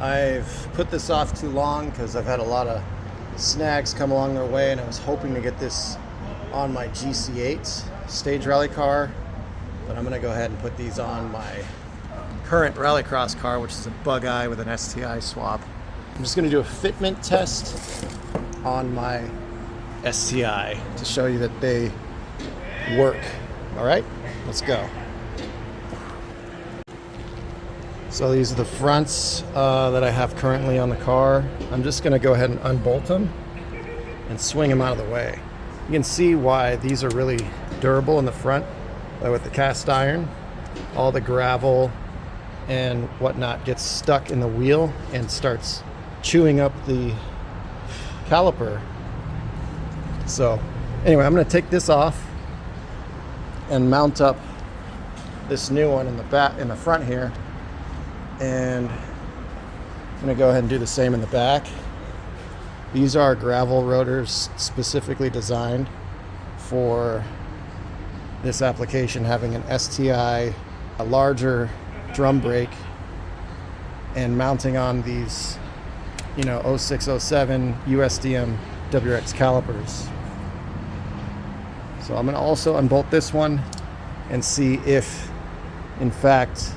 I've put this off too long because I've had a lot of snags come along their way, and I was hoping to get this on my GC8 stage rally car, but I'm going to go ahead and put these on my current rallycross car, which is a bug eye with an STI swap. I'm just going to do a fitment test on my STI to show you that they work. All right, let's go. So these are the fronts that I have currently on the car. I'm just going to go ahead and unbolt them and swing them out of the way. You can see why these are really durable in the front with the cast iron. All the gravel and whatnot gets stuck in the wheel and starts chewing up the caliper. So anyway, I'm going to take this off and mount up this new one in the back, in the front here. And I'm going to go ahead and do the same in the back. These are gravel rotors specifically designed for this application, having an STI, a larger drum brake, and mounting on these, 0607 USDM WRX calipers. So I'm going to also unbolt this one and see if, in fact,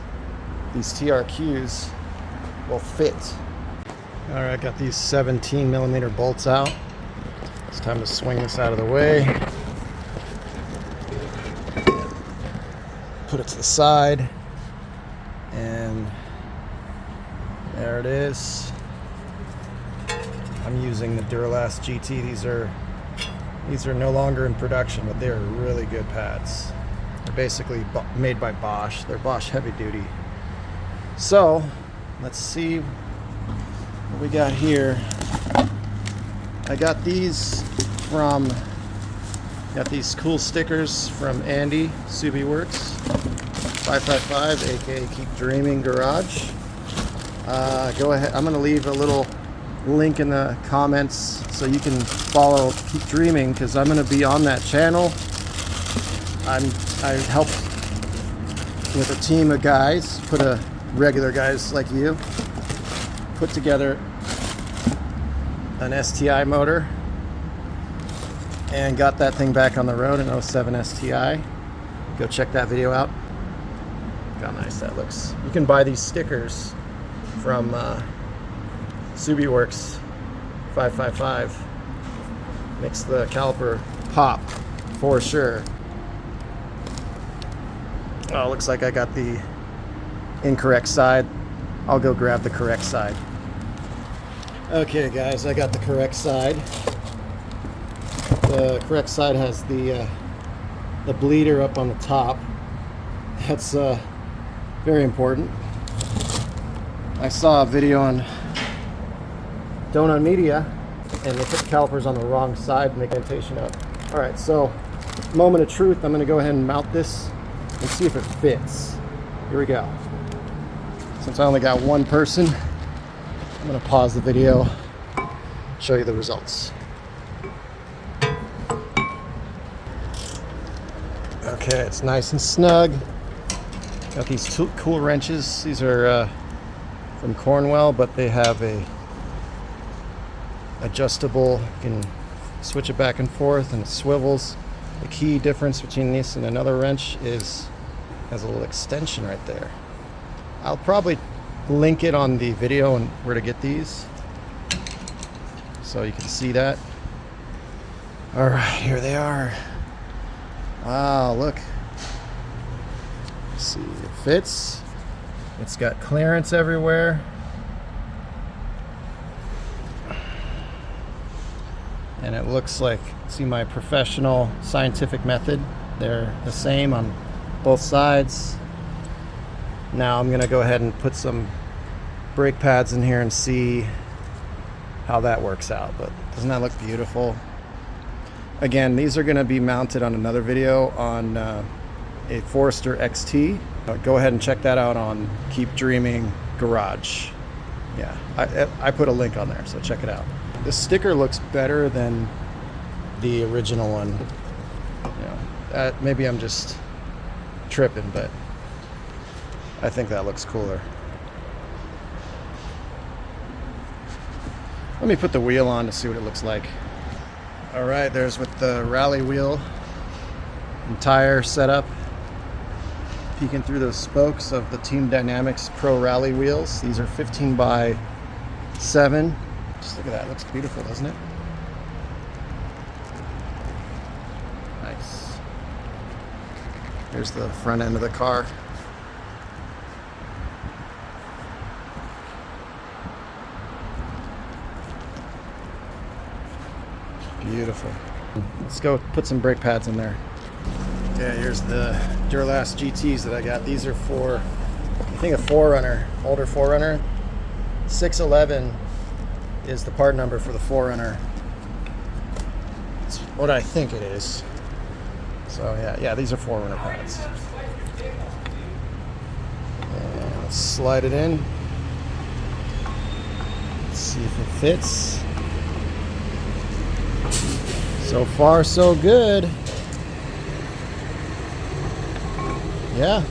these TRQs will fit. All right, got these 17 millimeter bolts out. It's time to swing this out of the way. Put it to the side. And there it is. I'm using the Duralast GT. These are no longer in production, but they are really good pads. They're basically made by Bosch. They're Bosch heavy duty. So let's see what we got here. I got these cool stickers from Andy, Subiworks 555, aka Keep Dreaming Garage. Go ahead, I'm gonna leave a little link in the comments so you can follow Keep Dreaming, because I'm gonna be on that channel. I helped with a team of guys, regular guys like you, put together an STI motor and got that thing back on the road, an 07 STI. Go check that video out. Look how nice that looks. You can buy these stickers from Subiworks 555. Makes the caliper pop for sure. Oh, looks like I got the incorrect side. I'll go grab the correct side. Okay guys, I got the correct side. The correct side has the bleeder up on the top. That's very important. I saw a video on Donut Media and they put the calipers on the wrong side and make indentation up. Alright, so moment of truth, I'm going to go ahead and mount this and see if it fits. Here we go. Since I only got one person, I'm going to pause the video, show you the results. Okay, it's nice and snug. Got these two cool wrenches. These are from Cornwell, but they have a adjustable. You can switch it back and forth, and it swivels. The key difference between this and another wrench is has a little extension right there. I'll probably link it on the video and where to get these, so you can see that. All right, here they are. Wow, look. Let's see, it fits. It's got clearance everywhere. And it looks like, see my professional scientific method? They're the same on both sides. Now I'm gonna go ahead and put some brake pads in here and see how that works out. But doesn't that look beautiful? Again, these are gonna be mounted on another video on a Forester XT. Go ahead and check that out on Keep Dreaming Garage. Yeah, I put a link on there, so check it out. The sticker looks better than the original one. Maybe I'm just tripping, but I think that looks cooler. Let me put the wheel on to see what it looks like. All right, there's with the rally wheel and tire setup. Peeking through those spokes of the Team Dynamics Pro Rally wheels. These are 15 by 7. Just look at that, it looks beautiful, doesn't it? Nice. Here's the front end of the car. Beautiful. Let's go put some brake pads in there. Yeah, here's the Duralast GTs that I got. These are for, I think, a 4Runner, older 4Runner. 611 is the part number for the 4Runner. It's what I think it is. So yeah, these are 4Runner pads. And let's slide it in. Let's see if it fits. So far, so good. Yeah,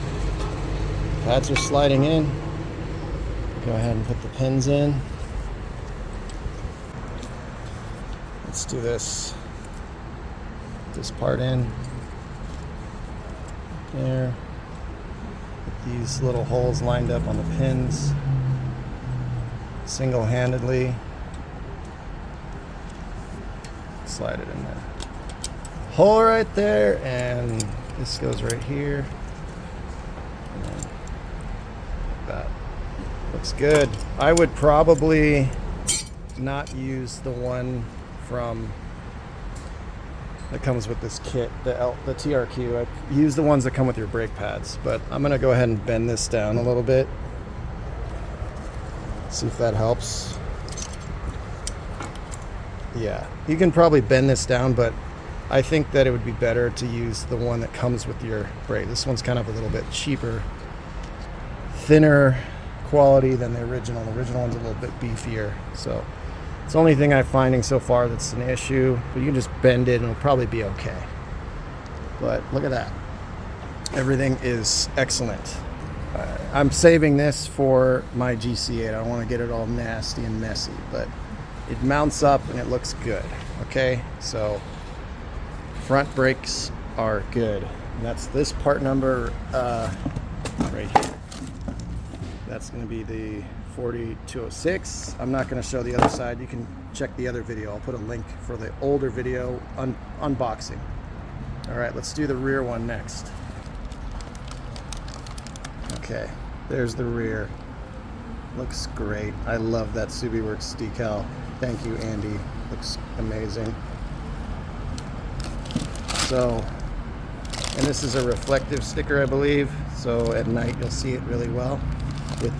pads are sliding in. Go ahead and put the pins in. Let's do this. Put this part in. There. Put these little holes lined up on the pins. Single-handedly. Slide it in there. Hole right there, and this goes right here. And then that looks good. I would probably not use the one from that comes with this kit, the TRQ. I use the ones that come with your brake pads, but I'm gonna go ahead and bend this down a little bit. See if that helps. Yeah, you can probably bend this down, but I think that it would be better to use the one that comes with your brake. This one's kind of a little bit cheaper, thinner quality than the original. The original one's a little bit beefier. So it's the only thing I'm finding so far that's an issue, but you can just bend it and it'll probably be okay. But look at that. Everything is excellent. I'm saving this for my GC8. I don't want to get it all nasty and messy, but it mounts up and it looks good. Okay, so front brakes are good. And that's this part number right here. That's going to be the 4206. I'm not going to show the other side. You can check the other video. I'll put a link for the older video unboxing. All right, let's do the rear one next. Okay, there's the rear. Looks great. I love that SubiWorks decal. Thank you, Andy. Looks amazing. So, and this is a reflective sticker, I believe. So at night you'll see it really well with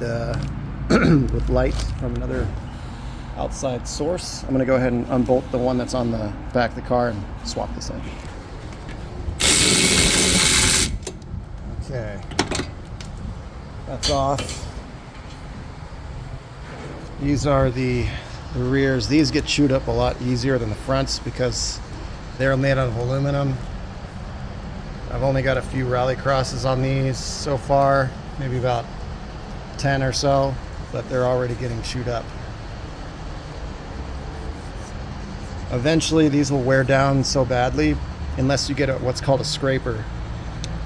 with light from another outside source. I'm going to go ahead and unbolt the one that's on the back of the car and swap this in. Okay, that's off. These are the rears. These get chewed up a lot easier than the fronts because they're made out of aluminum. I've only got a few rally crosses on these so far, maybe about 10 or so, but they're already getting chewed up. Eventually these will wear down so badly unless you get what's called a scraper.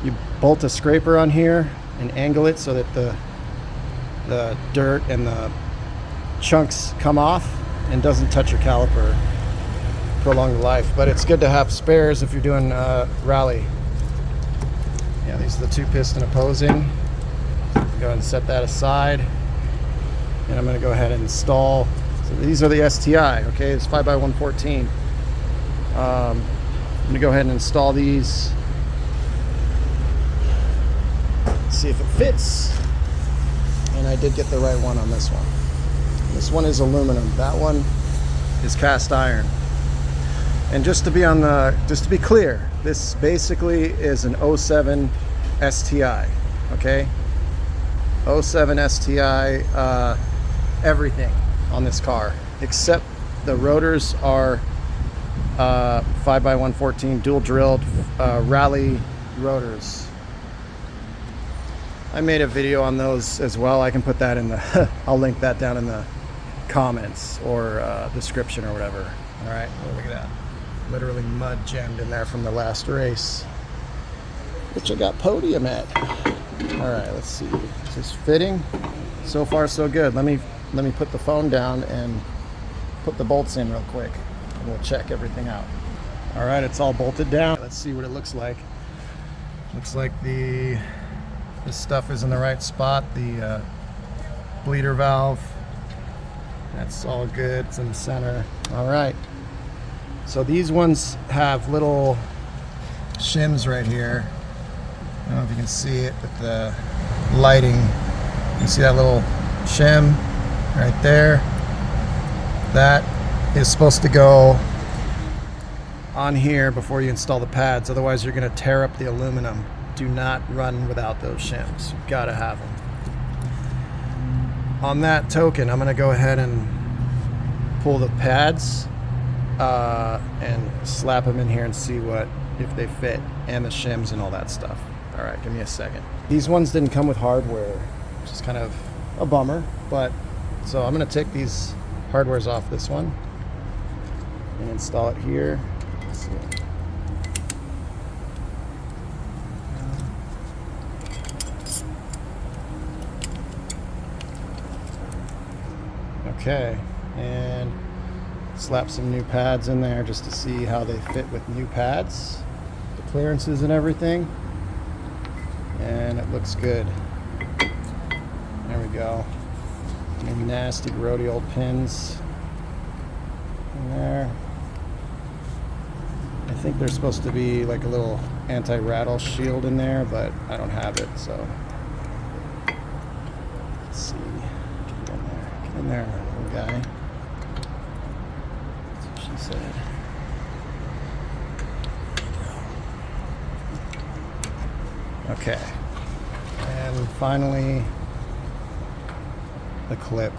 You bolt a scraper on here and angle it so that the dirt and the chunks come off and doesn't touch your caliper. Prolong the life, but it's good to have spares if you're doing rally. Yeah, these are the 2-piston opposing. Go ahead and set that aside, and I'm going to go ahead and install. So these are the STI. Okay, it's 5x114. I'm going to go ahead and install these. See if it fits. And I did get the right one on this one. This one is aluminum. That one is cast iron. And just to be clear, this basically is an 07 STI. Okay, 07 STI. Everything on this car except the rotors are 5x114 dual drilled rally rotors. I made a video on those as well. I can put that in the I'll link that down in the comments or description or whatever. All right, oh, look at that. Literally mud jammed in there from the last race, which I got podium at. All right, let's see. Is this fitting? So far, so good. Let me put the phone down and put the bolts in real quick, and we'll check everything out. All right, it's all bolted down. Let's see what it looks like. Looks like this stuff is in the right spot. The bleeder valve, that's all good. It's in the center. All right. So these ones have little shims right here. I don't know if you can see it with the lighting. You see that little shim right there? That is supposed to go on here before you install the pads. Otherwise you're gonna tear up the aluminum. Do not run without those shims. You've gotta have them. On that token, I'm gonna go ahead and pull the pads and slap them in here and see if they fit, and the shims and all that stuff. All right, give me a second. These ones didn't come with hardware, which is kind of a bummer, but so I'm gonna take these hardwares off this one and install it here. Let's see. Okay, and slap some new pads in there just to see how they fit with new pads, the clearances and everything, and it looks good. There we go. Any nasty grody old pins in there. I think there's supposed to be like a little anti-rattle shield in there, but I don't have it, so let's see. Get in there, little guy. That's what she said. Okay, and finally the clip.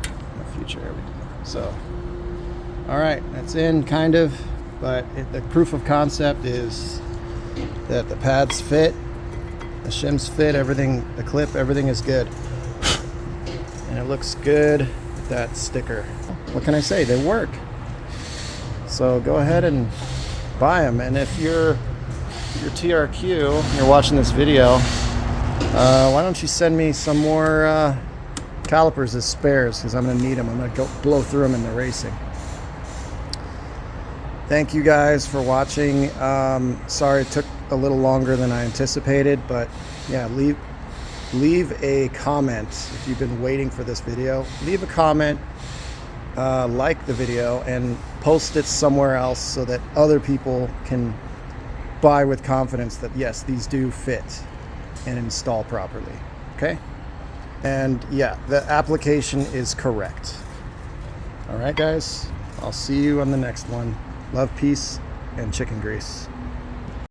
The future, everything. So, all right, that's in kind of, but the proof of concept is that the pads fit, the shims fit, everything, the clip, everything is good, and it looks good with that sticker. What can I say? They work. So go ahead and buy them, and if you're TRQ, you're watching this video, why don't you send me some more calipers as spares, because I'm going to need them. I'm going to go blow through them in the racing. Thank you guys for watching. Sorry it took a little longer than I anticipated, but yeah, leave a comment if you've been waiting for this video. Leave a comment, like the video, and post it somewhere else so that other people can buy with confidence that yes, these do fit and install properly. Okay? And yeah, the application is correct. All right, guys, I'll see you on the next one. Love, peace, and chicken grease.